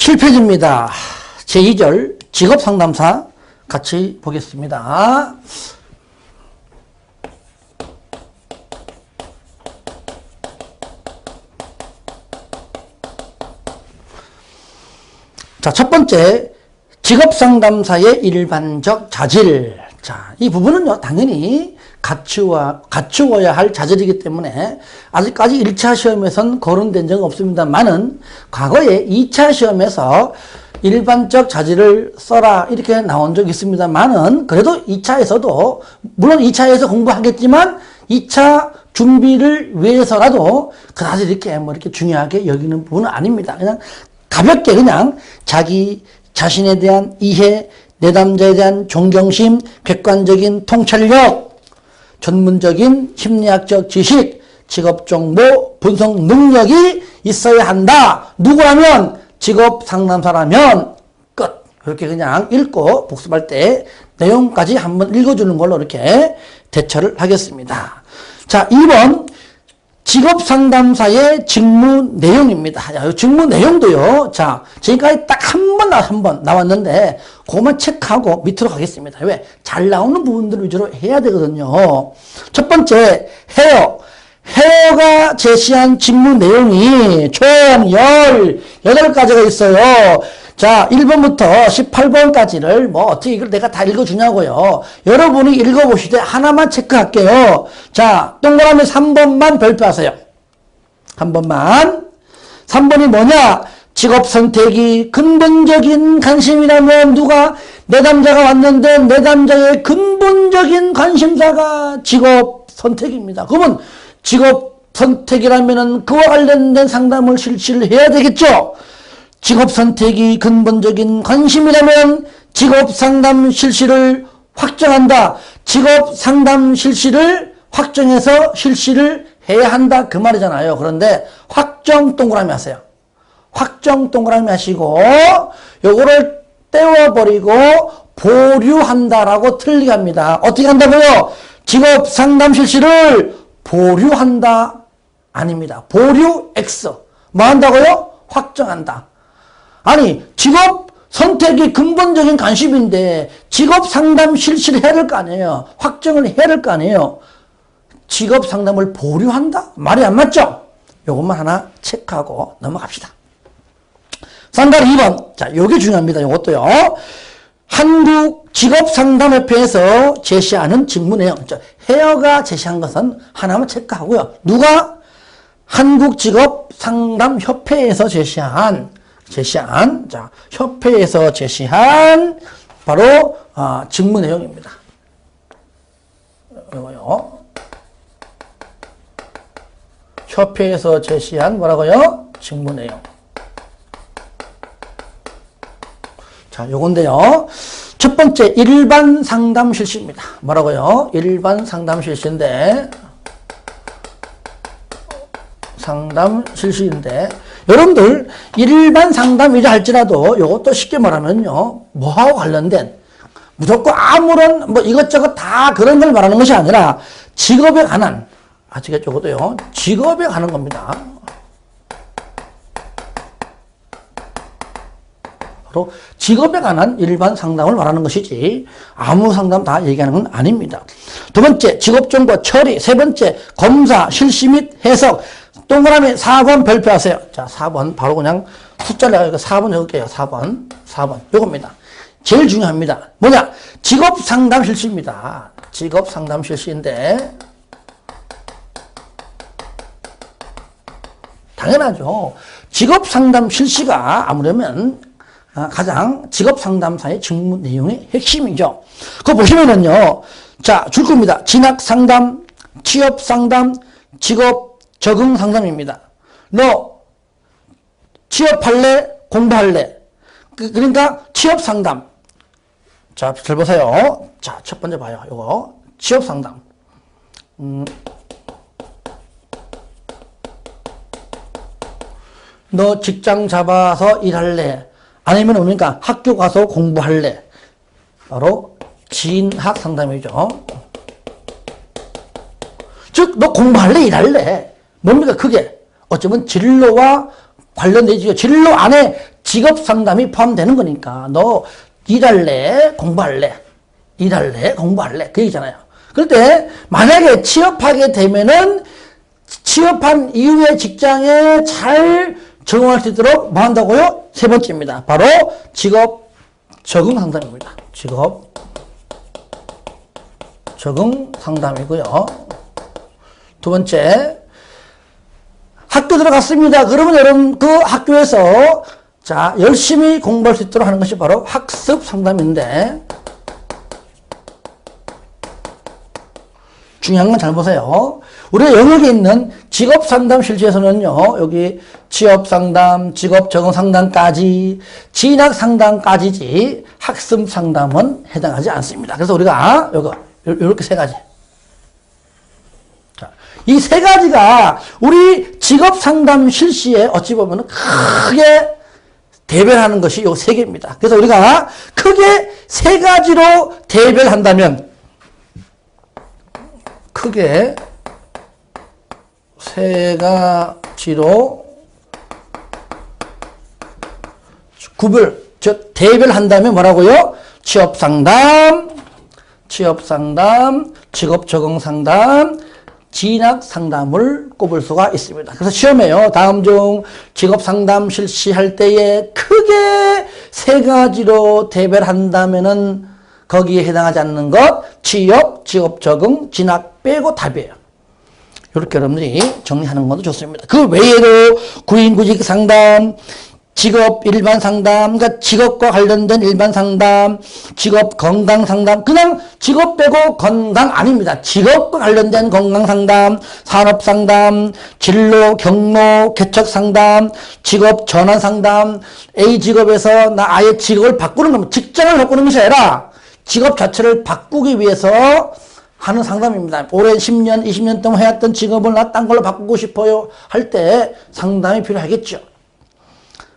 7페이지입니다. 제2절 직업상담사 같이 보겠습니다. 자, 첫 번째, 직업상담사의 일반적 자질. 자, 이 부분은요, 당연히 갖추어야 할 자질이기 때문에 아직까지 1차 시험에선 거론된 적은 없습니다만은 과거에 2차 시험에서 일반적 자질을 써라 이렇게 나온 적이 있습니다만은 그래도 2차에서도 물론 2차에서 공부하겠지만 2차 준비를 위해서라도 그다지 이렇게 이렇게 중요하게 여기는 부분은 아닙니다. 그냥 가볍게 그냥 자기 자신에 대한 이해, 내담자에 대한 존경심, 객관적인 통찰력, 전문적인 심리학적 지식, 직업정보, 분석 능력이 있어야 한다. 누구라면? 직업상담사라면 끝. 이렇게 그냥 읽고 복습할 때 내용까지 한번 읽어주는 걸로 이렇게 대처를 하겠습니다. 자, 2번 직업상담사의 직무 내용입니다. 야, 직무 내용도요. 자, 지금까지 딱 한 번 나왔는데 그것만 체크하고 밑으로 가겠습니다. 왜? 잘 나오는 부분들 위주로 해야 되거든요. 첫 번째, 헤어가 제시한 직무 내용이 총 18가지가 있어요. 자, 1번부터 18번까지를 어떻게 이걸 내가 다 읽어주냐고요. 여러분이 읽어보시되 하나만 체크할게요. 자, 동그라미 3번만 별표하세요. 한 번만. 3번이 뭐냐? 직업 선택이 근본적인 관심이라면 누가 내담자가 왔는데 내담자의 근본적인 관심사가 직업 선택입니다. 그러면 직업 선택이라면은 그와 관련된 상담을 실시를 해야 되겠죠. 직업 선택이 근본적인 관심이라면 직업 상담 실시를 확정한다. 직업 상담 실시를 확정해서 실시를 해야 한다. 그 말이잖아요. 그런데 확정 동그라미 하세요. 확정 동그라미 하시고 요거를 떼워버리고 보류한다라고 틀리게 합니다. 어떻게 한다고요? 직업 상담 실시를 보류한다 아닙니다. 보류 X. 뭐 한다고요? 확정한다. 아니, 직업 선택이 근본적인 관심인데 직업 상담 실시를 해야 될 거 아니에요. 확정을 해야 될 거 아니에요. 직업 상담을 보류한다? 말이 안 맞죠? 요것만 하나 체크하고 넘어갑시다. 상담 2번. 자, 요게 중요합니다. 요것도요. 한국직업상담협회에서 제시하는 직무 내용. 헤어가 제시한 것은 하나만 체크하고요. 누가? 한국직업상담협회에서 제시한 자, 협회에서 제시한 바로 직무 내용입니다. 이거요. 협회에서 제시한 뭐라고요? 직무 내용. 자, 요건데요. 첫 번째, 일반 상담 실시입니다. 뭐라고요? 일반 상담 실시인데, 여러분들, 일반 상담이라 할지라도 요것도 쉽게 말하면요, 뭐하고 관련된, 무조건 아무런, 이것저것 다 그런 걸 말하는 것이 아니라, 직업에 관한, 아시겠죠? 요것도요, 직업에 관한 겁니다. 바로 직업에 관한 일반 상담을 말하는 것이지 아무 상담 다 얘기하는 건 아닙니다. 두 번째, 직업정보 처리. 세 번째, 검사, 실시 및 해석. 동그라미 4번 별표하세요. 자, 4번 바로 그냥 숫자를 4번 적을게요. 4번 요겁니다. 제일 중요합니다. 뭐냐? 직업상담 실시입니다. 직업상담 실시인데 당연하죠. 직업상담 실시가 아무려면 가장 직업상담사의 직무 내용의 핵심이죠. 그거 보시면은요, 자, 줄 겁니다. 진학상담, 취업상담, 직업 적응상담입니다. 너 취업할래? 공부할래? 그러니까 취업상담. 자, 잘 보세요. 자, 첫 번째 봐요. 요거 취업상담. 너 직장 잡아서 일할래? 아니면 그러니까 학교 가서 공부할래? 바로 진학 상담이죠. 즉, 너 공부할래? 일할래? 뭡니까? 그게 어쩌면 진로와 관련되지요. 진로 안에 직업 상담이 포함되는 거니까 너 일할래? 공부할래? 일할래? 공부할래? 그 얘기잖아요. 그럴 때 만약에 취업하게 되면은 취업한 이후에 직장에 잘 적응할 수 있도록 뭐 한다고요? 세 번째입니다. 바로 직업 적응 상담입니다. 직업 적응 상담이고요. 두 번째, 학교 들어갔습니다. 그러면 여러분 그 학교에서 자 열심히 공부할 수 있도록 하는 것이 바로 학습 상담인데, 중요한 건 잘 보세요. 우리가 영역에 있는 직업 상담 실지에서는요, 여기 취업 상담, 직업 적응 상담까지, 진학 상담까지지 학습 상담은 해당하지 않습니다. 그래서 우리가 요렇게 세 가지. 자, 이 세 가지가 우리 직업 상담 실시에 어찌 보면 크게 대별하는 것이 요 세 개입니다. 그래서 우리가 크게 세 가지로 대별한다면, 크게 세 가지로 대별한다면 뭐라고요? 취업 상담, 직업 적응 상담, 진학 상담을 꼽을 수가 있습니다. 그래서 시험에요, 다음 중 직업 상담 실시할 때에 크게 세 가지로 대별한다면은 거기에 해당하지 않는 것, 취업, 직업 적응, 진학 빼고 답이에요. 이렇게 여러분들이 정리하는 것도 좋습니다. 그 외에도 구인구직 상담, 직업 일반 상담, 그러니까 직업과 관련된 일반 상담, 직업 건강 상담, 그냥 직업 빼고 건강 아닙니다. 직업과 관련된 건강 상담, 산업 상담, 진로, 경로, 개척 상담, 직업 전환 상담, A 직업에서 나 아예 직업을 바꾸는 겁니다. 직장을 바꾸는 것이 아니라 직업 자체를 바꾸기 위해서 하는 상담입니다. 오랜 10년, 20년 동안 해왔던 직업을 나 딴 걸로 바꾸고 싶어요 할 때 상담이 필요하겠죠.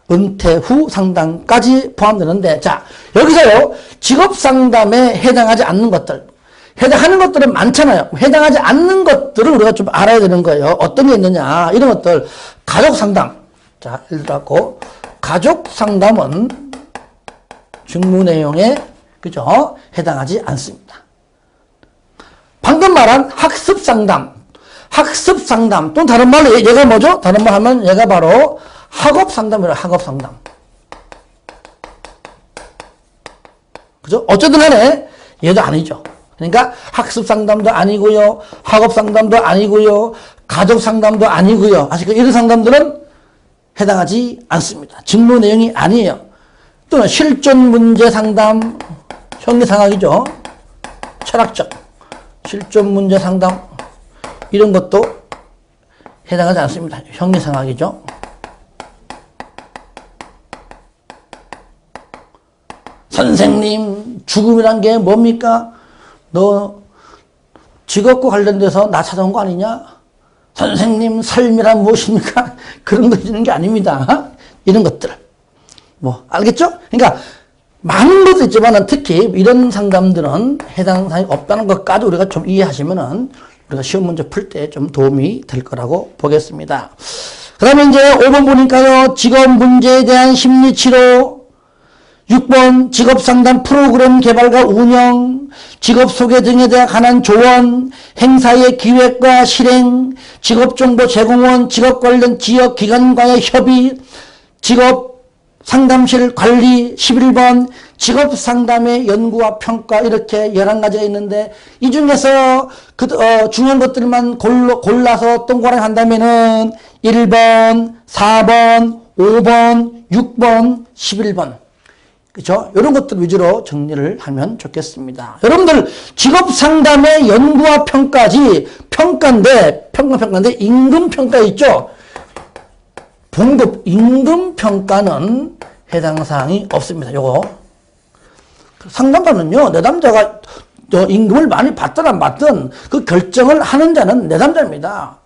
은퇴 후 상담까지 포함되는데, 자, 여기서요, 직업 상담에 해당하지 않는 것들, 해당하는 것들은 많잖아요. 해당하지 않는 것들을 우리가 좀 알아야 되는 거예요. 어떤 게 있느냐, 이런 것들. 가족 상담. 자, 예를 들어, 가족 상담은 직무 내용에, 그죠? 해당하지 않습니다. 방금 말한 학습 상담. 학습 상담. 또 다른 말로, 얘가 뭐죠? 다른 말 하면 얘가 바로 학업 상담이라, 학업 상담. 그죠? 어쨌든 간에 얘도 아니죠. 그러니까 학습 상담도 아니고요, 학업 상담도 아니고요, 가족 상담도 아니고요. 아시죠? 이런 상담들은 해당하지 않습니다. 직무 내용이 아니에요. 또는 실존 문제 상담, 형이상학이죠. 철학적 실존 문제 상담, 이런 것도 해당하지 않습니다. 형이상학이죠. 선생님, 죽음이란 게 뭡니까? 너 직업과 관련돼서 나 찾아온 거 아니냐? 선생님, 삶이란 무엇입니까? 그런 거 있는 게 아닙니다. 이런 것들. 뭐, 알겠죠? 그러니까, 많은 것도 있지만 특히 이런 상담들은 해당 사항이 없다는 것까지 우리가 좀 이해하시면은 우리가 시험 문제 풀 때 좀 도움이 될 거라고 보겠습니다. 그 다음에 이제 5번 보니까요, 직업 문제에 대한 심리치료, 6번 직업상담 프로그램 개발과 운영, 직업소개 등에 대한 관한 조언, 행사의 기획과 실행, 직업정보 제공원, 직업 관련 지역 기관과의 협의, 직업 상담실 관리, 11번 직업상담의 연구와 평가, 이렇게 11가지가 있는데 이 중에서 중요한 것들만 골라서 동그라미 한다면은 1번, 4번, 5번, 6번, 11번. 그죠? 이런 것들 위주로 정리를 하면 좋겠습니다. 여러분들, 직업상담의 연구와 평가지, 평가인데 임금평가 있죠? 봉급, 임금평가는 해당 사항이 없습니다. 요거. 상담자는요, 내담자가 임금을 많이 받든 안 받든 그 결정을 하는 자는 내담자입니다.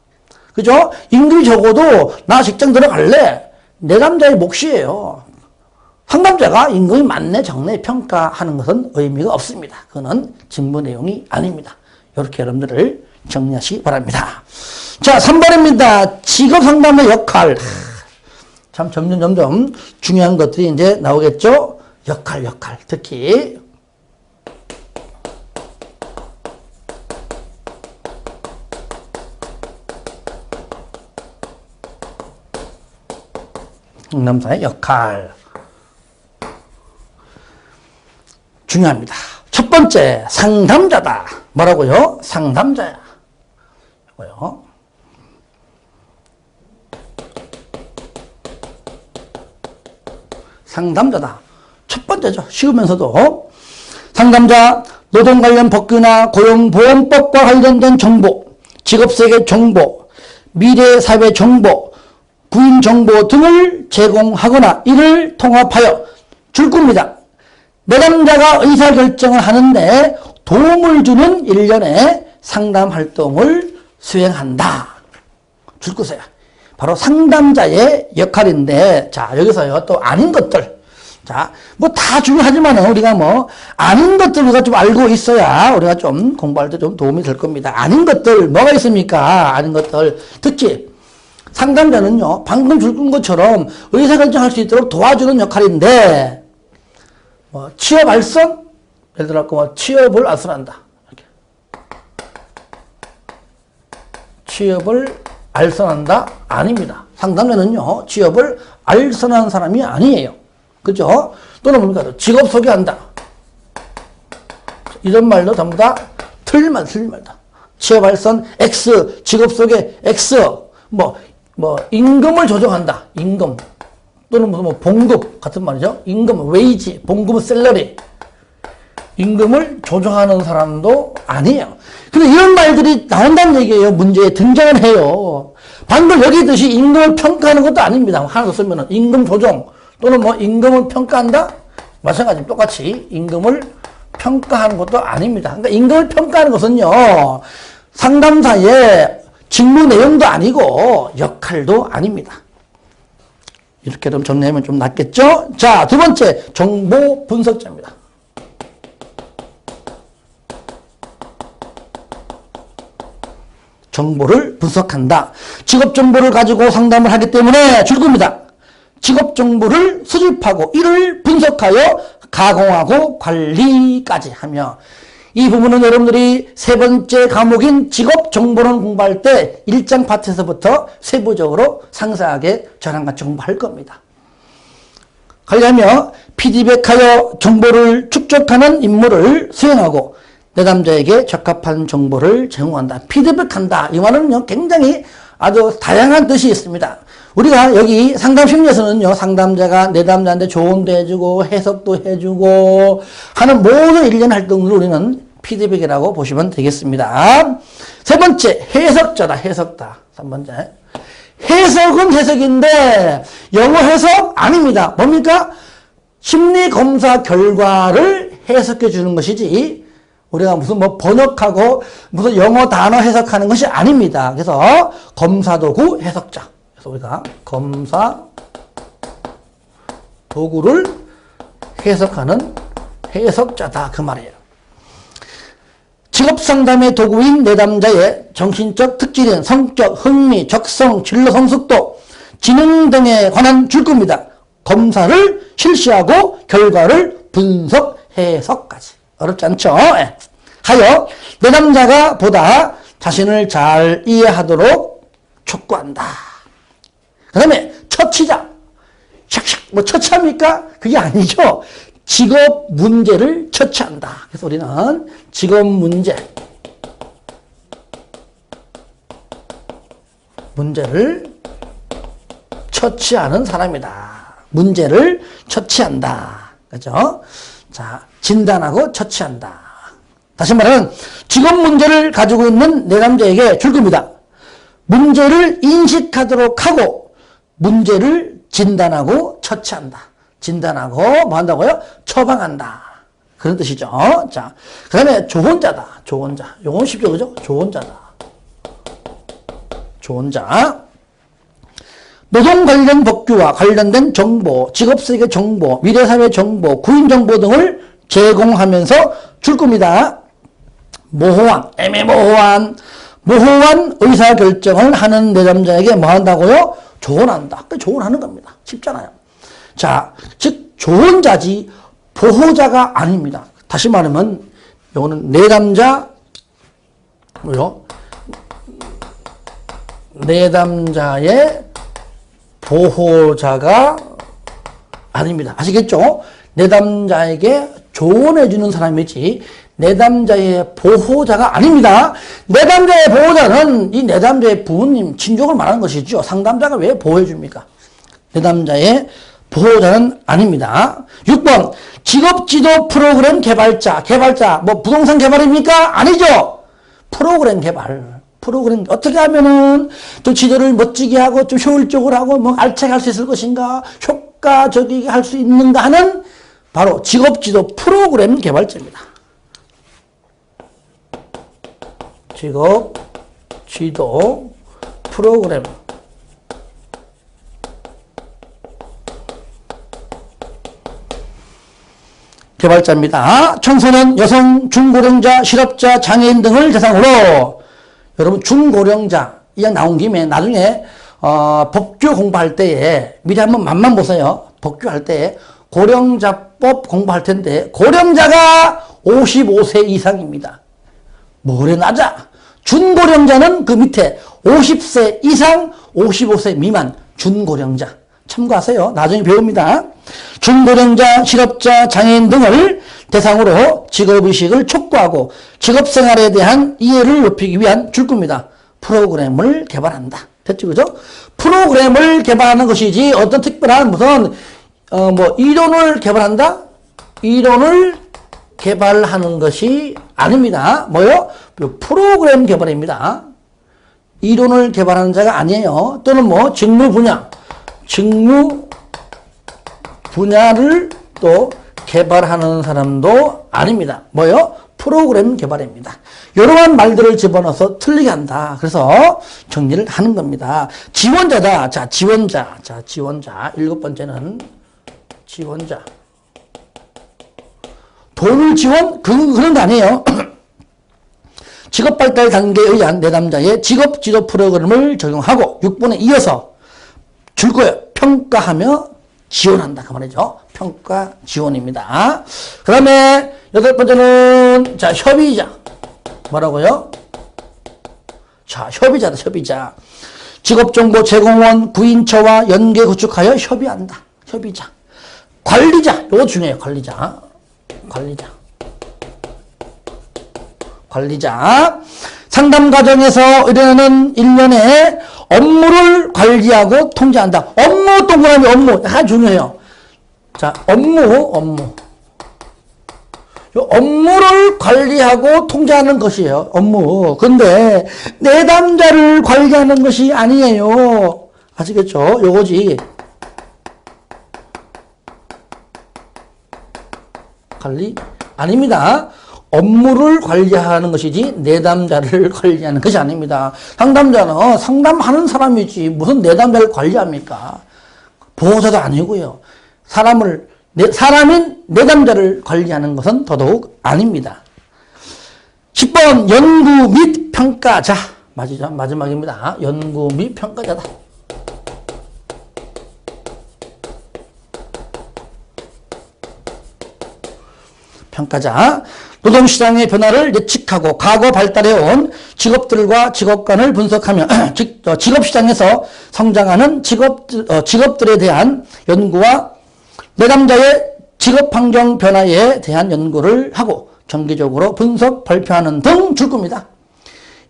그죠? 임금이 적어도 나 직장 들어갈래? 내담자의 몫이에요. 상담자가 임금이 많네, 적네 평가하는 것은 의미가 없습니다. 그거는 직무 내용이 아닙니다. 이렇게 여러분들을 정리하시기 바랍니다. 자, 3번입니다. 직업 상담의 역할. 참 점점 중요한 것들이 이제 나오겠죠? 역할. 특히. 상담사의 역할. 중요합니다. 첫 번째, 상담자다. 뭐라고요? 상담자야. 이거요. 상담자다. 첫 번째죠. 쉬우면서도. 상담자, 노동 관련 법규나 고용보험법과 관련된 정보, 직업세계 정보, 미래사회 정보, 구인 정보 등을 제공하거나 이를 통합하여 줄 겁니다. 내담자가 의사결정을 하는데 도움을 주는 일련의 상담 활동을 수행한다. 줄 것이야. 바로 상담자의 역할인데, 자, 여기서요, 또 아닌 것들. 자, 뭐 다 중요하지만 우리가 뭐, 아닌 것들 우리가 좀 알고 있어야 우리가 좀 공부할 때 좀 도움이 될 겁니다. 아닌 것들, 뭐가 있습니까? 아닌 것들. 특히, 상담자는요, 방금 줄 것처럼 의사결정할 수 있도록 도와주는 역할인데, 뭐, 취업 알선? 예를 들어, 뭐, 취업을 알선한다. 이렇게. 취업을 알선한다? 아닙니다. 상담자는요, 취업을 알선하는 사람이 아니에요. 그죠? 또는 뭡니까? 직업 소개한다. 이런 말도 전부 다 틀린 말다. 취업 알선 X, 직업 소개 X, 뭐, 임금을 조정한다. 임금. 또는 무슨 뭐 봉급 같은 말이죠. 임금, 웨이지, 봉급은 셀러리. 임금을 조정하는 사람도 아니에요. 근데 이런 말들이 나온다는 얘기예요. 문제에 등장을 해요. 방금 여기 있듯이 임금을 평가하는 것도 아닙니다. 하나 더 쓰면은 임금 조정 또는 뭐 임금을 평가한다? 마찬가지 똑같이 임금을 평가하는 것도 아닙니다. 그러니까 임금을 평가하는 것은요. 상담사의 직무 내용도 아니고 역할도 아닙니다. 이렇게 좀 정리하면 좀 낫겠죠? 자, 두 번째, 정보 분석자입니다. 정보를 분석한다. 직업 정보를 가지고 상담을 하기 때문에 줄 겁니다. 직업 정보를 수집하고 이를 분석하여 가공하고 관리까지 하며 이 부분은 여러분들이 세 번째 과목인 직업 정보론 공부할 때 1장 파트에서부터 세부적으로 상세하게 저랑 같이 공부할 겁니다. 관리하며 피드백하여 정보를 축적하는 임무를 수행하고 내담자에게 적합한 정보를 제공한다. 피드백한다. 이 말은요, 굉장히 아주 다양한 뜻이 있습니다. 우리가 여기 상담심리에서는요, 상담자가 내담자한테 조언도 해주고, 해석도 해주고, 하는 모든 일련 활동들을 우리는 피드백이라고 보시면 되겠습니다. 세 번째, 해석자다. 해석다. 3번째. 해석은 해석인데, 영어 해석 아닙니다. 뭡니까? 심리검사 결과를 해석해 주는 것이지, 우리가 무슨 뭐 번역하고 무슨 영어 단어 해석하는 것이 아닙니다. 그래서 검사 도구 해석자. 그래서 우리가 검사 도구를 해석하는 해석자다. 그 말이에요. 직업상담의 도구인 내담자의 정신적 특질인 성격, 흥미, 적성, 진로 성숙도, 지능 등에 관한 줄 겁니다. 검사를 실시하고 결과를 분석, 해석까지. 어렵지 않죠? 예. 하여 내담자가 보다 자신을 잘 이해하도록 촉구한다. 그 다음에 처치자. 샥샥 뭐 처치합니까? 그게 아니죠. 직업 문제를 처치한다. 그래서 우리는 직업 문제를 처치하는 사람이다. 문제를 처치한다. 그죠? 자, 진단하고 처치한다. 다시 말하면 직업 문제를 가지고 있는 내담자에게 줄 겁니다. 문제를 인식하도록 하고 문제를 진단하고 처치한다. 진단하고 뭐 한다고요? 처방한다. 그런 뜻이죠. 자, 그 다음에 조언자다. 조언자. 요건 쉽죠, 그죠? 조언자다. 조언자. 노동 관련 법규와 관련된 정보, 직업세계 정보, 미래사회 정보, 구인 정보 등을 제공하면서 줄 겁니다. 모호한, 애매모호한, 모호한 의사결정을 하는 내담자에게 뭐 한다고요? 조언한다. 조언하는 겁니다. 쉽잖아요. 자, 즉 조언자지 보호자가 아닙니다. 다시 말하면 이거는 내담자 뭐요? 내담자의 보호자가 아닙니다. 아시겠죠? 내담자에게 조언해주는 사람이지 내담자의 보호자가 아닙니다. 내담자의 보호자는 이 내담자의 부모님, 친족을 말하는 것이죠. 상담자가 왜 보호해줍니까? 내담자의 보호자는 아닙니다. 6번 직업지도 프로그램 개발자. 뭐 부동산 개발입니까? 아니죠. 프로그램 개발. 프로그램 어떻게 하면은 또 지도를 멋지게 하고 좀 효율적으로 하고 뭐 알차게 할 수 있을 것인가, 효과적이게 할 수 있는가 하는 바로 직업지도 프로그램 개발자입니다. 직업지도 프로그램 개발자입니다. 청소년, 여성, 중고령자, 실업자, 장애인 등을 대상으로 여러분 중고령자 이왕 나온 김에 나중에 법규 공부할 때에 미리 한번 맛만 보세요. 법규할 때에 고령자법 공부할 텐데 고령자가 55세 이상입니다. 뭐래 낮아. 준고령자는 그 밑에 50세 이상 55세 미만 준고령자 참고하세요. 나중에 배웁니다. 중고령자, 실업자, 장애인 등을 대상으로 직업의식을 촉구하고 직업생활에 대한 이해를 높이기 위한 줄겁니다. 프로그램을 개발한다. 됐죠? 그죠? 프로그램을 개발하는 것이지 어떤 특별한 무슨 이론을 개발한다? 이론을 개발하는 것이 아닙니다. 뭐요? 프로그램 개발입니다. 이론을 개발하는 자가 아니에요. 또는 뭐 직무 분야를 또 개발하는 사람도 아닙니다. 뭐요? 프로그램 개발입니다. 이러한 말들을 집어넣어서 틀리게 한다. 그래서 정리를 하는 겁니다. 지원자다. 자, 지원자. 7번째는 지원자. 돈을 지원? 그런 거 아니에요. 직업발달 단계에 의한 내담자의 직업지도 프로그램을 적용하고 6번에 이어서 줄 거예요. 평가하며 지원한다. 그 말이죠. 평가 지원입니다. 그 다음에 8번째는 자, 협의자. 뭐라고요? 자, 협의자다. 협의자. 직업정보 제공원 구인처와 연계 구축하여 협의한다. 협의자. 관리자. 이거 중요해요. 관리자. 상담 과정에서 의뢰인은 일련의 업무를 관리하고 통제한다. 업무 동그라미 업무. 아주 중요해요. 자, 업무. 업무를 관리하고 통제하는 것이에요. 업무. 근데 내담자를 관리하는 것이 아니에요. 아시겠죠? 요거지. 관리 아닙니다. 업무를 관리하는 것이지 내담자를 관리하는 것이 아닙니다. 상담자는 상담하는 사람이지 무슨 내담자를 관리합니까? 보호자도 아니고요. 사람인 내담자를 관리하는 것은 더더욱 아닙니다. 10번 연구 및 평가자. 마지막입니다. 연구 및 평가자다. 평가자. 노동시장의 변화를 예측하고 과거 발달해온 직업들과 직업관을 분석하며 직업시장에서 성장하는 직업들에 대한 연구와 내담자의 직업환경 변화에 대한 연구를 하고 정기적으로 분석, 발표하는 등 줄 겁니다.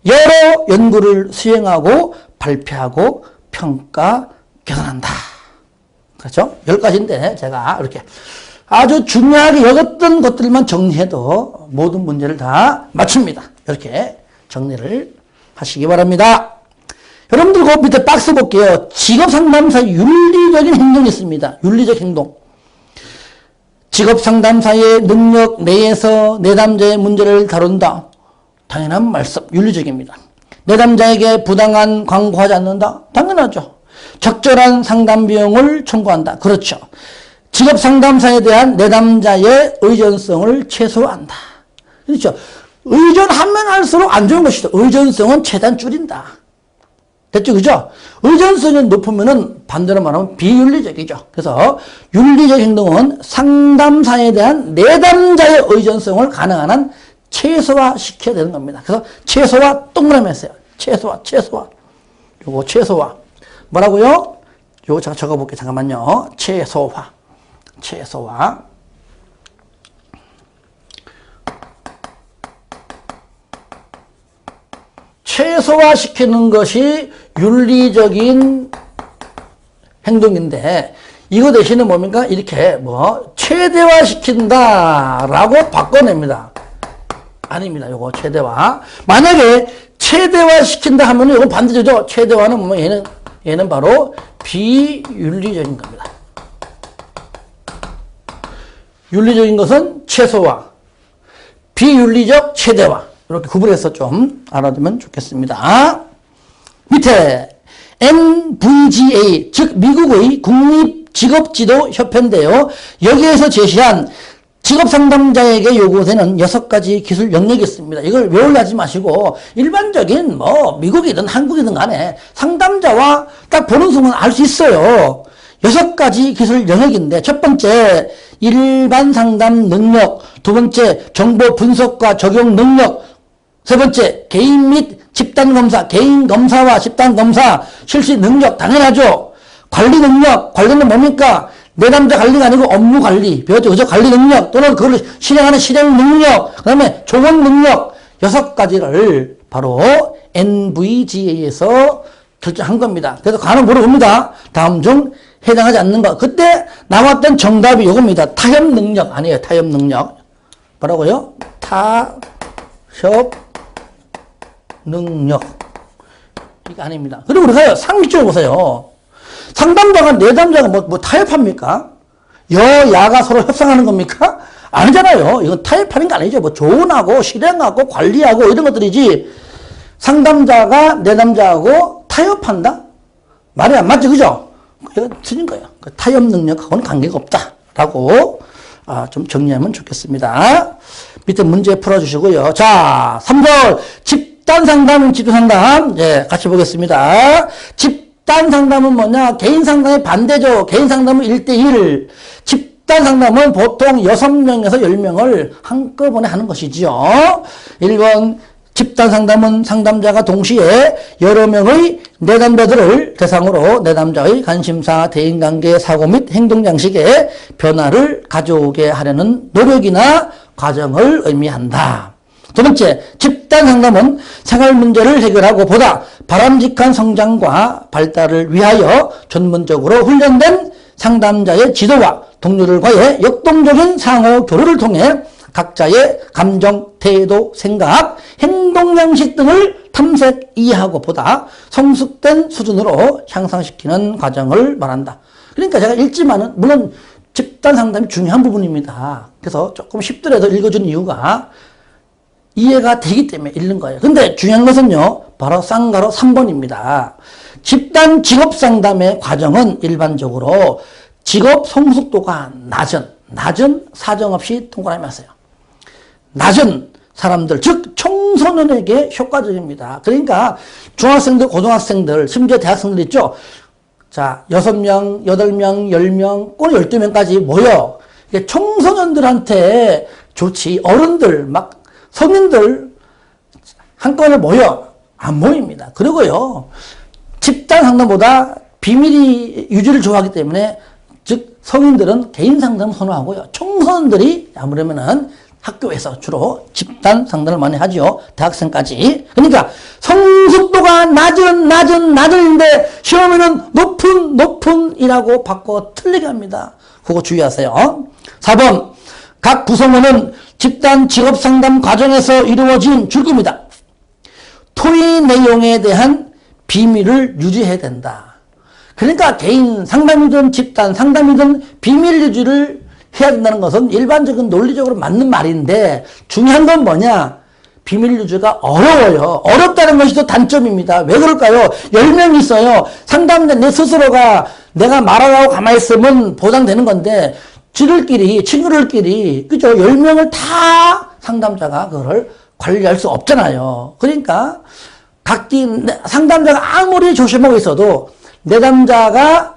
여러 연구를 수행하고 발표하고 평가, 개선한다. 그렇죠? 10가지인데 제가 이렇게 아주 중요하게 여겼던 것들만 정리해도 모든 문제를 다 맞춥니다. 이렇게 정리를 하시기 바랍니다. 여러분들 그 밑에 박스 볼게요. 직업상담사의 윤리적인 행동이 있습니다. 윤리적 행동. 직업상담사의 능력 내에서 내담자의 문제를 다룬다. 당연한 말씀, 윤리적입니다. 내담자에게 부당한 광고하지 않는다. 당연하죠. 적절한 상담 비용을 청구한다. 그렇죠. 직업상담사에 대한 내담자의 의존성을 최소화한다. 그렇죠. 의존하면 할수록 안 좋은 것이다. 의존성은 최대한 줄인다. 됐죠? 그죠? 의존성이 높으면은 반대로 말하면 비윤리적이죠. 그래서 윤리적 행동은 상담사에 대한 내담자의 의존성을 가능한 한 최소화시켜야 되는 겁니다. 그래서 최소화 동그라미 했어요. 최소화. 요거 최소화. 뭐라고요? 요거 제가 적어볼게요. 잠깐만요. 최소화. 최소화시키는 것이 윤리적인 행동인데, 이거 대신에 뭡니까? 이렇게 최대화시킨다라고 바꿔냅니다. 아닙니다. 요거 최대화. 만약에 최대화시킨다 하면 이건 반대죠. 최대화는 뭐면 얘는 바로 비윤리적인 겁니다. 윤리적인 것은 최소화, 비윤리적 최대화. 이렇게 구분해서 좀 알아두면 좋겠습니다. 밑에 NVGA, 즉 미국의 국립직업지도협회인데요. 여기에서 제시한 직업상담자에게 요구되는 6가지 기술 영역이 있습니다. 이걸 외우려 하지 마시고 일반적인 미국이든 한국이든 간에 상담자와 딱 보는 순간 알 수 있어요. 6가지 기술 영역인데, 첫 번째 일반 상담 능력, 두 번째 정보 분석과 적용 능력, 세 번째 개인 및 집단 검사, 개인 검사와 집단 검사 실시 능력 당연하죠. 관리 능력, 관리는 뭡니까? 내담자 관리가 아니고 업무 관리, 배웠죠? 그죠? 관리 능력 또는 그걸 실행하는 실행 능력, 그 다음에 조언 능력, 6가지를 바로 NVGA에서 결정한 겁니다. 그래서 간혹 물어봅니다. 다음 중 해당하지 않는 것. 그때 나왔던 정답이 이겁니다. 타협 능력 아니에요. 타협 능력. 뭐라고요? 타협 능력. 이게 아닙니다. 그리고 우리가 상식적으로 보세요. 상담자가 내담자가 타협합니까? 여야가 서로 협상하는 겁니까? 아니잖아요. 이건 타협하는 게 아니죠. 조언하고 실행하고 관리하고 이런 것들이지, 상담자가 내담자하고 타협한다? 말이 안 맞죠. 그죠? 이건 틀린 거예요. 타협 능력하고는 관계가 없다라고 좀 정리하면 좋겠습니다. 밑에 문제 풀어주시고요. 자, 3번 집단 상담, 지도 상담. 같이 보겠습니다. 집단 상담은 뭐냐? 개인 상담의 반대죠. 개인 상담은 1대1. 집단 상담은 보통 6명에서 10명을 한꺼번에 하는 것이지요. 1번 집단 상담은 상담자가 동시에 여러 명의 내담자들을 대상으로 내담자의 관심사, 대인관계, 사고 및 행동 양식에 변화를 가져오게 하려는 노력이나 과정을 의미한다. 두 번째, 집단 상담은 생활 문제를 해결하고 보다 바람직한 성장과 발달을 위하여 전문적으로 훈련된 상담자의 지도와 동료들과의 역동적인 상호 교류를 통해 각자의 감정, 태도, 생각, 행동 양식 등을 탐색, 이해하고 보다 성숙된 수준으로 향상시키는 과정을 말한다. 그러니까 제가 읽지만은 물론 집단 상담이 중요한 부분입니다. 그래서 조금 쉽더라도 읽어준 이유가 이해가 되기 때문에 읽는 거예요. 근데 중요한 것은요, 바로 쌍가로 3번입니다. 집단 직업 상담의 과정은 일반적으로 직업 성숙도가 낮은 사정없이 동그라미 하세요. 낮은 사람들, 즉 청소년에게 효과적입니다. 그러니까 중학생들, 고등학생들, 심지어 대학생들 있죠. 자, 6명, 8명, 10명, 꼭 12명까지 모여. 이게 청소년들한테 좋지. 어른들, 성인들 한꺼번에 모여. 안 모입니다. 그리고요, 집단 상담보다 비밀이 유지를 좋아하기 때문에, 즉 성인들은 개인 상담을 선호하고요. 청소년들이 아무래면은 학교에서 주로 집단 상담을 많이 하죠. 대학생까지. 그러니까 성숙도가 낮은데 시험에는 높은이라고 바꿔 틀리게 합니다. 그거 주의하세요. 4번, 각 구성원은 집단 직업 상담 과정에서 이루어진 줄겁니다. 토의 내용에 대한 비밀을 유지해야 된다. 그러니까 개인 상담이든 집단 상담이든 비밀 유지를 해야 된다는 것은 일반적인 논리적으로 맞는 말인데, 중요한 건 뭐냐? 비밀 유지가 어려워요. 어렵다는 것이 또 단점입니다. 왜 그럴까요? 10명이 있어요. 상담자 내 스스로가 내가 말하라고 가만히 있으면 보장되는 건데, 친구들끼리, 그죠? 10명을 다 상담자가 그거를 관리할 수 없잖아요. 그러니까 상담자가 아무리 조심하고 있어도 내담자가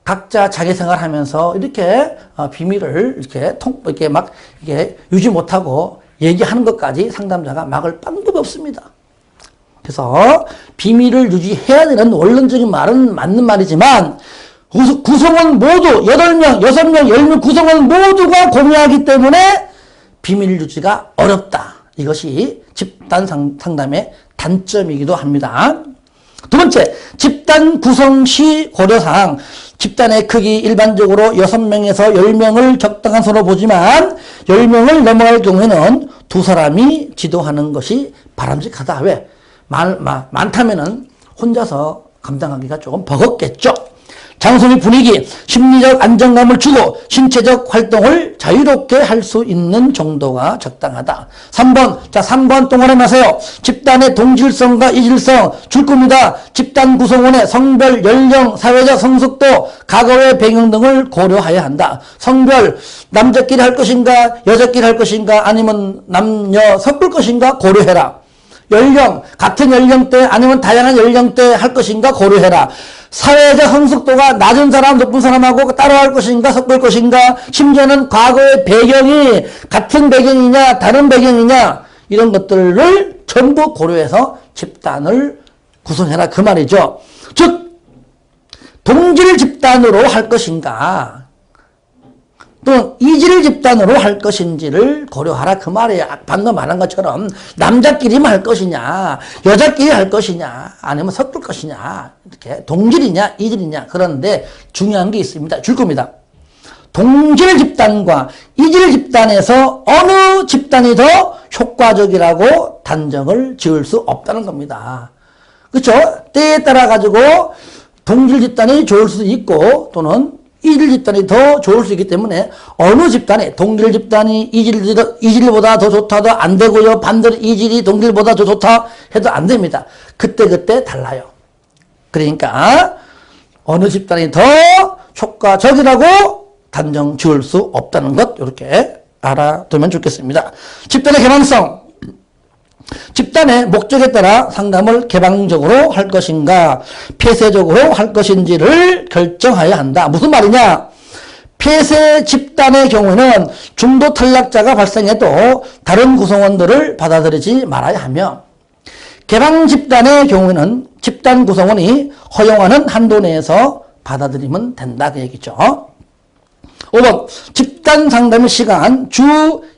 각자 자기 생활을 하면서 이렇게 비밀을 이렇게 막 유지 못하고 얘기하는 것까지 상담자가 막을 방법이 없습니다. 그래서 비밀을 유지해야 되는 원론적인 말은 맞는 말이지만 구성원 모두 8명, 6명, 10명 구성원 모두가 공유하기 때문에 비밀 유지가 어렵다. 이것이 집단 상담의 단점이기도 합니다. 두 번째, 집단 구성 시 고려사항. 집단의 크기 일반적으로 6명에서 10명을 적당한 수로 보지만 10명을 넘어갈 경우에는 2사람이 지도하는 것이 바람직하다. 왜? 많다면은 혼자서 감당하기가 조금 버겁겠죠. 장소 및 분위기, 심리적 안정감을 주고 신체적 활동을 자유롭게 할 수 있는 정도가 적당하다. 3번, 3번 동그라미 마세요. 집단의 동질성과 이질성 줄 겁니다. 집단 구성원의 성별, 연령, 사회적 성숙도, 과거의 배경 등을 고려해야 한다. 성별, 남자끼리 할 것인가, 여자끼리 할 것인가, 아니면 남녀 섞을 것인가 고려해라. 연령, 같은 연령대 아니면 다양한 연령대 할 것인가 고려해라. 사회적 성숙도가 낮은 사람, 높은 사람하고 따라할 것인가 섞을 것인가, 심지어는 과거의 배경이 같은 배경이냐 다른 배경이냐 이런 것들을 전부 고려해서 집단을 구성해라 그 말이죠. 즉 동질 집단으로 할 것인가 또 이질 집단으로 할 것인지를 고려하라 그 말이에요. 방금 말한 것처럼 남자끼리만 할 것이냐 여자끼리 할 것이냐 아니면 섞을 것이냐 이렇게 동질이냐 이질이냐 그런데 중요한 게 있습니다. 줄 겁니다. 동질 집단과 이질 집단에서 어느 집단이 더 효과적이라고 단정을 지을 수 없다는 겁니다. 그렇죠? 때에 따라 가지고 동질 집단이 좋을 수도 있고 또는 이질 집단이 더 좋을 수 있기 때문에 어느 집단이 동질 집단이 이질보다 더 좋다도 안 되고요. 반대로 이질이 동질보다 더 좋다 해도 안 됩니다. 그때그때 달라요. 그러니까 어느 집단이 더 효과적이라고 단정 지을 수 없다는 것 이렇게 알아두면 좋겠습니다. 집단의 개방성. 집단의 목적에 따라 상담을 개방적으로 할 것인가 폐쇄적으로 할 것인지를 결정해야 한다. 무슨 말이냐? 폐쇄 집단의 경우는 중도 탈락자가 발생해도 다른 구성원들을 받아들이지 말아야 하며 개방 집단의 경우에는 집단 구성원이 허용하는 한도 내에서 받아들이면 된다 그 얘기죠. 5번 집단 상담의 시간 주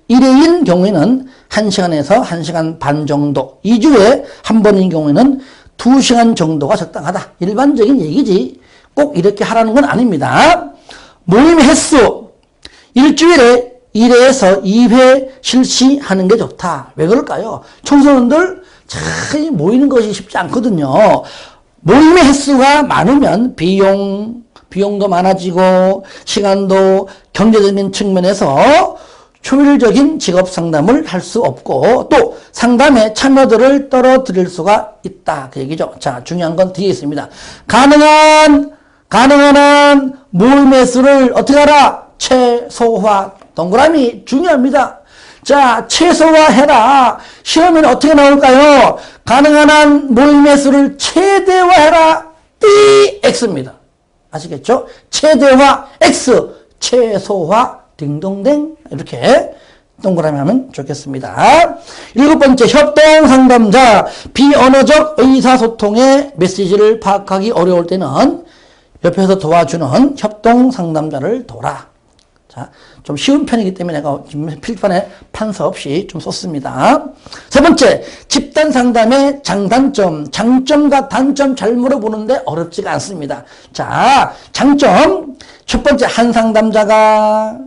1회인 경우에는 1시간에서 1시간 반 정도 2주에 한 번인 경우에는 2시간 정도가 적당하다. 일반적인 얘기지 꼭 이렇게 하라는 건 아닙니다. 모임 횟수 일주일에 1회에서 2회 실시하는 게 좋다. 왜 그럴까요? 청소년들 잘 모이는 것이 쉽지 않거든요. 모임의 횟수가 많으면 비용도 많아지고 시간도 경제적인 측면에서 효율적인 직업 상담을 할 수 없고 또 상담의 참여도를 떨어뜨릴 수가 있다 그 얘기죠. 자, 중요한 건 뒤에 있습니다. 가능한 한 모임의 수를 어떻게 하라? 최소화. 동그라미 중요합니다. 자, 최소화해라. 시험에는 어떻게 나올까요? 가능한 한 모임의 수를 최대화해라. X입니다. 아시겠죠? 최대화 X, 최소화 딩동댕 이렇게 동그라미 하면 좋겠습니다. 7번째 협동 상담자 비언어적 의사소통의 메시지를 파악하기 어려울 때는 옆에서 도와주는 협동 상담자를 둬라. 자, 좀 쉬운 편이기 때문에 내가 지금 필판에 판서 없이 좀 썼습니다. 세 번째, 집단 상담의 장단점, 장점과 단점 잘 물어보는데 어렵지가 않습니다. 자, 장점. 첫 번째, 한 상담자가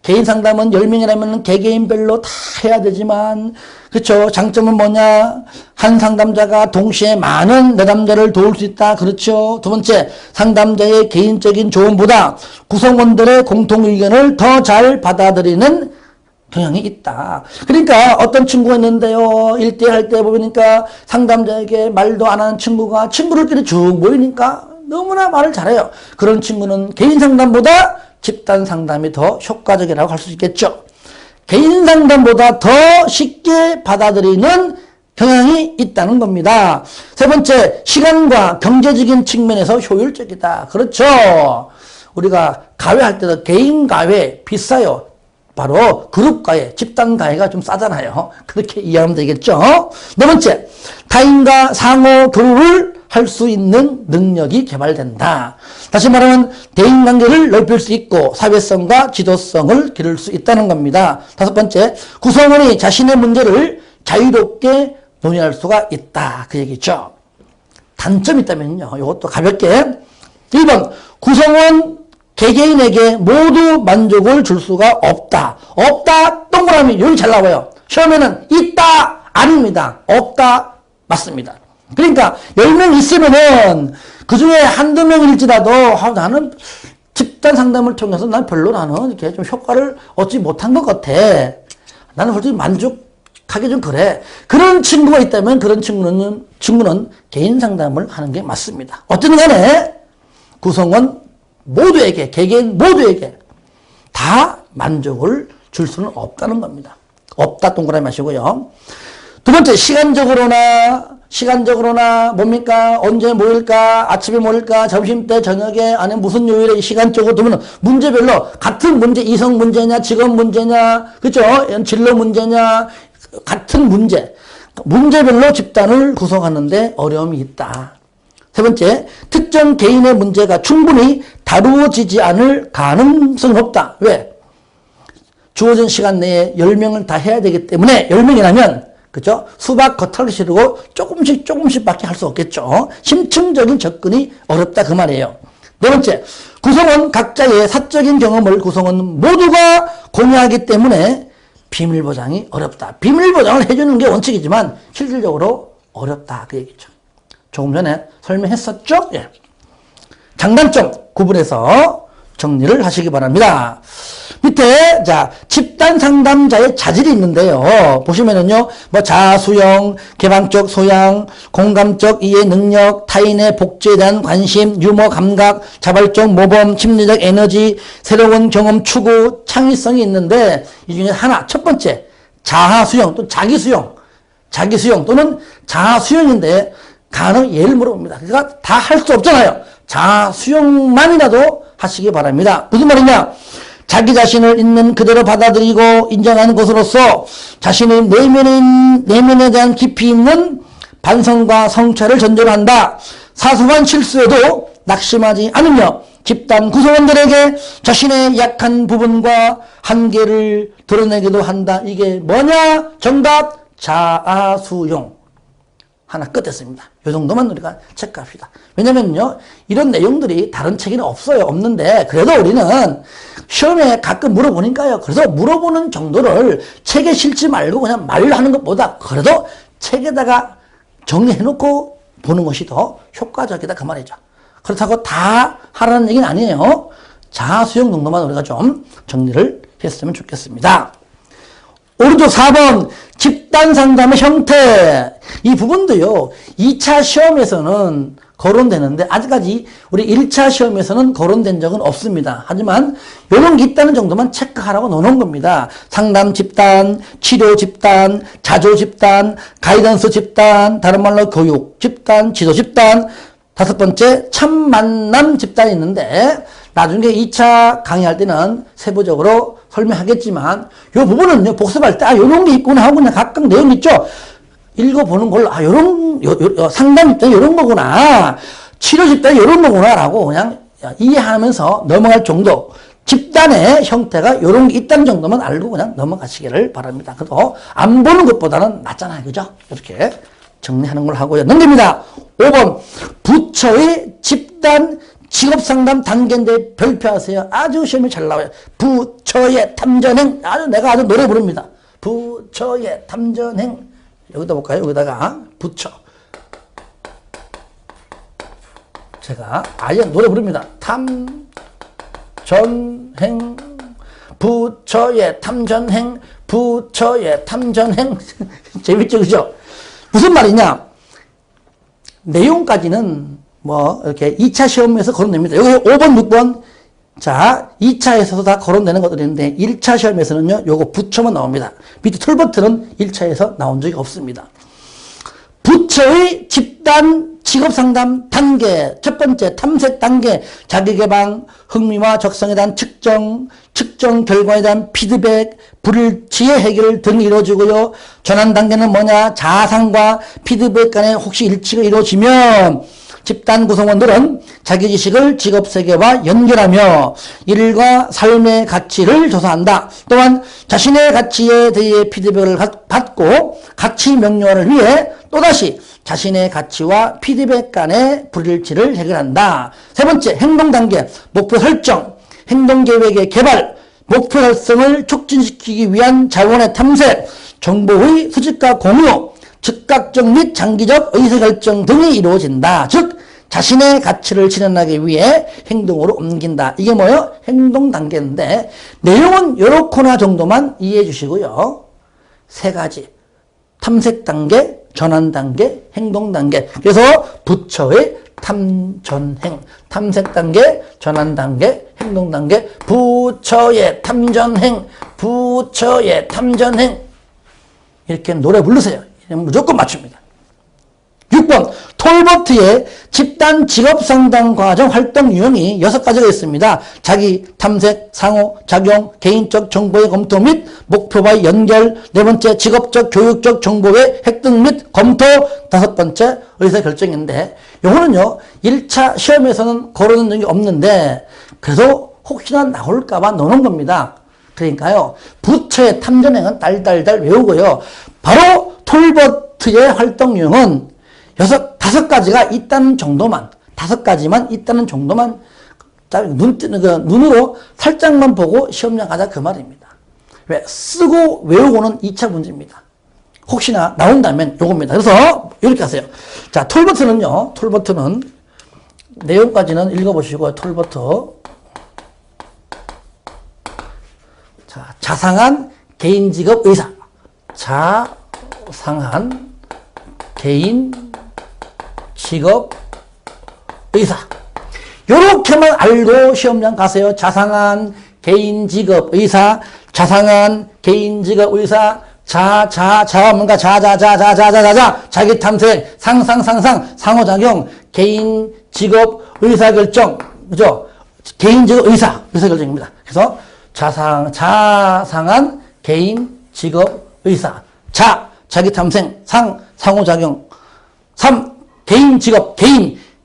개인 상담은 10명이라면 개개인별로 다 해야 되지만, 그렇죠. 장점은 뭐냐? 한 상담자가 동시에 많은 내담자를 도울 수 있다. 그렇죠. 두 번째, 상담자의 개인적인 조언보다 구성원들의 공통 의견을 더 잘 받아들이는 경향이 있다. 그러니까 어떤 친구가 있는데요. 1대1 할 때 보니까 상담자에게 말도 안 하는 친구가 친구들끼리 쭉 모이니까 너무나 말을 잘해요. 그런 친구는 개인 상담보다 집단 상담이 더 효과적이라고 할 수 있겠죠. 개인 상담보다 더 쉽게 받아들이는 경향이 있다는 겁니다. 세 번째, 시간과 경제적인 측면에서 효율적이다. 그렇죠. 우리가 가외할 때도 개인 가외 비싸요. 바로 그룹 가외, 집단 가외가 좀 싸잖아요. 그렇게 이해하면 되겠죠. 네 번째, 타인과 상호 교류를 할 수 있는 능력이 개발된다. 다시 말하면 대인관계를 넓힐 수 있고 사회성과 지도성을 기를 수 있다는 겁니다. 다섯 번째, 구성원이 자신의 문제를 자유롭게 논의할 수가 있다. 그 얘기죠. 단점이 있다면요. 이것도 가볍게 1번, 구성원 개개인에게 모두 만족을 줄 수가 없다. 없다, 동그라미, 여기 잘 나와요. 시험에는 있다, 아닙니다. 없다, 맞습니다. 그러니까 10명 있으면은 그 중에 한두 명일지라도 나는 집단 상담을 통해서 난 별로 나는 이렇게 좀 효과를 얻지 못한 것 같아. 나는 솔직히 만족하기 좀 그래. 그런 친구가 있다면 그런 친구는 개인 상담을 하는 게 맞습니다. 어쨌든 간에 구성원 모두에게, 개개인 모두에게 다 만족을 줄 수는 없다는 겁니다. 없다 동그라미 마시고요. 두 번째, 시간적으로나 뭡니까? 언제 모일까? 아침에 모일까? 점심때, 저녁에, 아니면 무슨 요일에 시간적으로 두면 문제별로 같은 문제, 이성 문제냐, 직업 문제냐, 그죠? 진로 문제냐, 같은 문제별로 집단을 구성하는데 어려움이 있다. 세 번째, 특정 개인의 문제가 충분히 다루어지지 않을 가능성은 없다. 왜? 주어진 시간 내에 10명을 다 해야 되기 때문에 10명이라면 그죠? 수박 겉핥기 싫고 조금씩밖에 할 수 없겠죠. 심층적인 접근이 어렵다 그 말이에요. 네 번째, 구성원 각자의 사적인 경험을 구성원 모두가 공유하기 때문에 비밀 보장이 어렵다. 비밀 보장을 해주는 게 원칙이지만 실질적으로 어렵다 그 얘기죠. 조금 전에 설명했었죠? 예. 장단점 구분해서 정리를 하시기 바랍니다. 밑에 자 집단 상담자의 자질이 있는데요. 보시면은요, 뭐 자아수용, 개방적 소양, 공감적 이해 능력, 타인의 복지에 대한 관심, 유머 감각, 자발적 모범, 심리적 에너지, 새로운 경험 추구, 창의성이 있는데 이 중에 하나 첫 번째 자아수용 또 자기수용 또는 자아수용인데 간혹 예를 물어봅니다. 그러니까 다 할 수 없잖아요. 자아수용만이라도 하시기 바랍니다. 무슨 말이냐? 자기 자신을 있는 그대로 받아들이고 인정하는 것으로서 자신의 내면에 대한 깊이 있는 반성과 성찰을 전제로 한다. 사소한 실수에도 낙심하지 않으며 집단 구성원들에게 자신의 약한 부분과 한계를 드러내기도 한다. 이게 뭐냐? 정답 자아수용. 하나 끝냈습니다. 이 정도만 우리가 체크합시다. 왜냐면요, 이런 내용들이 다른 책에는 없는데, 그래도 우리는 시험에 가끔 물어보니까요. 그래서 물어보는 정도를 책에 실지 말고 그냥 말로 하는 것보다 그래도 책에다가 정리해놓고 보는 것이 더 효과적이다. 그 말이죠. 그렇다고 다 하라는 얘기는 아니에요. 자아수용 정도만 우리가 좀 정리를 했으면 좋겠습니다. 오른쪽 4번 집단 상담의 형태. 이 부분도요 2차 시험에서는 거론되는데 아직까지 우리 1차 시험에서는 거론된 적은 없습니다. 하지만 이런 게 있다는 정도만 체크하라고 넣어놓은 겁니다. 상담 집단, 치료 집단, 자조 집단, 가이던스 집단, 다른 말로 교육 집단, 지도 집단, 다섯 번째 참 만남 집단이 있는데 나중에 2차 강의할 때는 세부적으로 설명하겠지만 이 부분은요 복습할 때 요런 게 있구나 하고 그냥 각각 내용 있죠. 읽어보는 걸로 요런 상담 집단이 요런 거구나, 치료 집단이 요런 거구나 라고 그냥 이해하면서 넘어갈 정도, 집단의 형태가 요런 게 있다는 정도만 알고 그냥 넘어가시기를 바랍니다. 그래도 안 보는 것보다는 낫잖아요. 그죠? 이렇게 정리하는 걸 하고요. 넘깁니다. 5번 부처의 집단 직업상담 단계인데 별표하세요. 아주 시험이 잘 나와요. 부처의 탐전행. 내가 아주 노래 부릅니다. 부처의 탐전행. 여기다 볼까요? 여기다가 부처. 제가 아예 노래 부릅니다. 탐전행. 부처의 탐전행. 부처의 탐전행. 재밌죠? 그죠? 무슨 말이냐? 내용까지는 뭐 이렇게 2차 시험에서 거론됩니다. 여기 5번, 6번 자, 2차에서도 다 거론되는 것들인데 1차 시험에서는요, 요거 부처만 나옵니다. 밑에 툴버트는 1차에서 나온 적이 없습니다. 부처의 집단 직업상담 단계, 첫 번째 탐색 단계, 자기개방, 흥미와 적성에 대한 측정 결과에 대한 피드백, 불일치의 해결 등이 이루어지고요. 전환 단계는 뭐냐? 자상과 피드백 간에 혹시 일치가 이루어지면 집단 구성원들은 자기 지식을 직업세계와 연결하며 일과 삶의 가치를 조사한다. 또한 자신의 가치에 대해 피드백을 받고 가치 명료화를 위해 또다시 자신의 가치와 피드백 간의 불일치를 해결한다. 세 번째, 행동 단계, 목표 설정, 행동계획의 개발, 목표 달성을 촉진시키기 위한 자원의 탐색, 정보의 수집과 공유, 즉각적 및 장기적 의사결정 등이 이루어진다. 즉 자신의 가치를 실현하기 위해 행동으로 옮긴다. 이게 뭐예요? 행동 단계인데 내용은 요렇거나 정도만 이해해 주시고요. 세 가지. 탐색 단계, 전환 단계, 행동 단계. 그래서 부처의 탐전행. 탐색 단계, 전환 단계, 행동 단계. 부처의 탐전행. 부처의 탐전행. 이렇게 노래 부르세요. 무조건 맞춥니다. 6번 톨버트의 집단 직업상담 과정 활동 유형이 6가지가 있습니다. 자기 탐색, 상호, 작용, 개인적 정보의 검토 및 목표와의 연결, 네 번째 직업적, 교육적 정보의 획득 및 검토, 다섯 번째 의사결정인데 요거는요 1차 시험에서는 거론한 적이 없는데 그래도 혹시나 나올까봐 넣는 겁니다. 그러니까요 부처의 탐전행은 달달달 외우고요. 바로 톨버트의 활동 유형은 다섯 가지가 있다는 정도만, 5가지만 있다는 정도만, 눈으로 살짝만 보고 시험장 가자 그 말입니다. 왜? 쓰고 외우고는 2차 문제입니다. 혹시나 나온다면 요겁니다. 그래서 이렇게 하세요. 자, 톨버트는요, 톨버트는 내용까지는 읽어보시고, 톨버트. 자, 자상한 개인직업 의사. 자상한 개인 직업 의사. 요렇게만 알고 시험장 가세요. 자상한 개인 직업 의사, 자상한 개인 직업 의사, 뭔가 자기 탐색, 상호작용, 개인 직업 의사결정, 그죠? 개인 직업 의사결정입니다. 그래서 자상한 개인 직업 의사, 자기 탐색, 상호작용, 3. 개인 직업,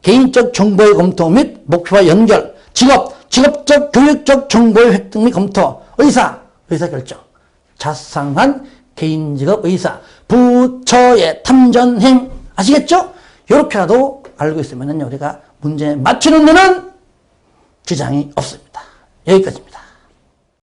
개인적 정보의 검토 및 목표와 연결, 직업적, 교육적 정보의 획득 및 검토, 의사결정, 자상한 개인 직업 의사, 부처의 탐전행, 아시겠죠? 이렇게라도 알고 있으면 우리가 문제 맞추는 데는 지장이 없습니다. 여기까지입니다.